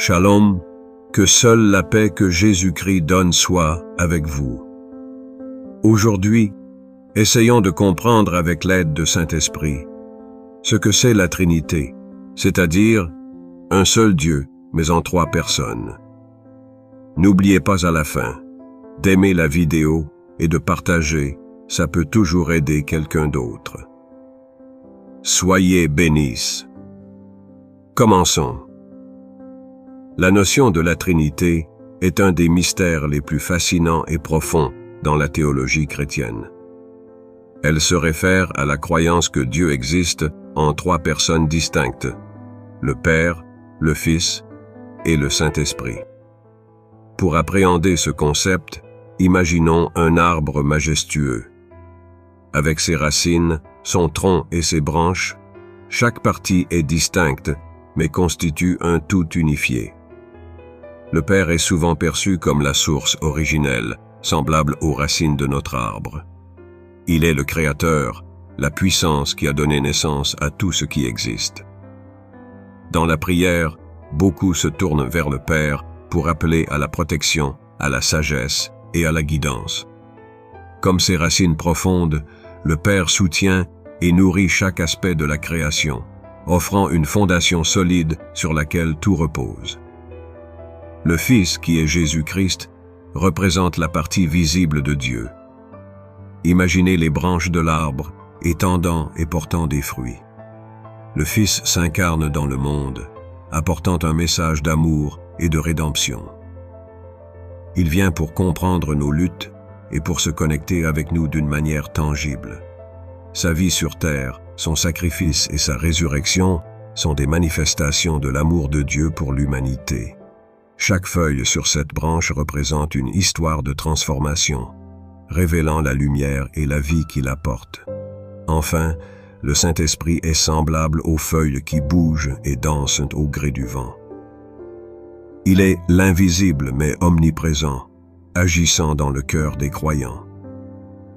Shalom, que seule la paix que Jésus-Christ donne soit avec vous. Aujourd'hui, essayons de comprendre avec l'aide de Saint-Esprit ce que c'est la Trinité, c'est-à-dire un seul Dieu, mais en 3 personnes. N'oubliez pas à la fin d'aimer la vidéo et de partager, ça peut toujours aider quelqu'un d'autre. Soyez bénis. Commençons. La notion de la Trinité est un des mystères les plus fascinants et profonds dans la théologie chrétienne. Elle se réfère à la croyance que Dieu existe en 3 personnes distinctes, le Père, le Fils et le Saint-Esprit. Pour appréhender ce concept, imaginons un arbre majestueux. Avec ses racines, son tronc et ses branches, chaque partie est distincte, mais constitue un tout unifié. Le Père est souvent perçu comme la source originelle, semblable aux racines de notre arbre. Il est le Créateur, la puissance qui a donné naissance à tout ce qui existe. Dans la prière, beaucoup se tournent vers le Père pour appeler à la protection, à la sagesse et à la guidance. Comme ses racines profondes, le Père soutient et nourrit chaque aspect de la création, offrant une fondation solide sur laquelle tout repose. Le Fils, qui est Jésus-Christ, représente la partie visible de Dieu. Imaginez les branches de l'arbre, étendant et portant des fruits. Le Fils s'incarne dans le monde, apportant un message d'amour et de rédemption. Il vient pour comprendre nos luttes et pour se connecter avec nous d'une manière tangible. Sa vie sur terre, son sacrifice et sa résurrection sont des manifestations de l'amour de Dieu pour l'humanité. Chaque feuille sur cette branche représente une histoire de transformation, révélant la lumière et la vie qu'il apporte. Enfin, le Saint-Esprit est semblable aux feuilles qui bougent et dansent au gré du vent. Il est l'invisible mais omniprésent, agissant dans le cœur des croyants.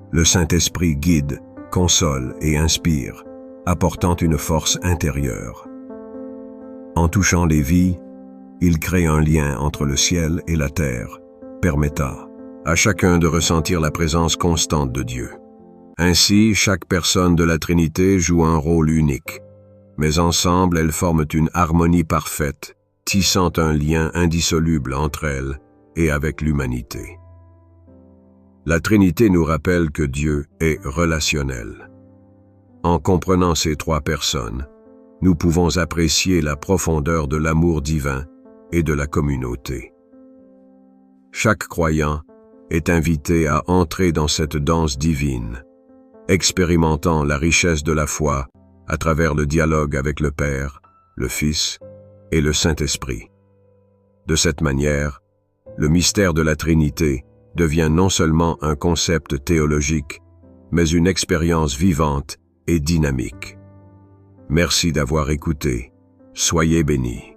Le Saint-Esprit guide, console et inspire, apportant une force intérieure. En touchant les vies, il crée un lien entre le ciel et la terre, permettant à chacun de ressentir la présence constante de Dieu. Ainsi, chaque personne de la Trinité joue un rôle unique, mais ensemble elles forment une harmonie parfaite, tissant un lien indissoluble entre elles et avec l'humanité. La Trinité nous rappelle que Dieu est relationnel. En comprenant ces 3 personnes, nous pouvons apprécier la profondeur de l'amour divin et de la communauté. Chaque croyant est invité à entrer dans cette danse divine, expérimentant la richesse de la foi à travers le dialogue avec le Père, le Fils et le Saint-Esprit. De cette manière, le mystère de la Trinité devient non seulement un concept théologique, mais une expérience vivante et dynamique. Merci d'avoir écouté. Soyez bénis.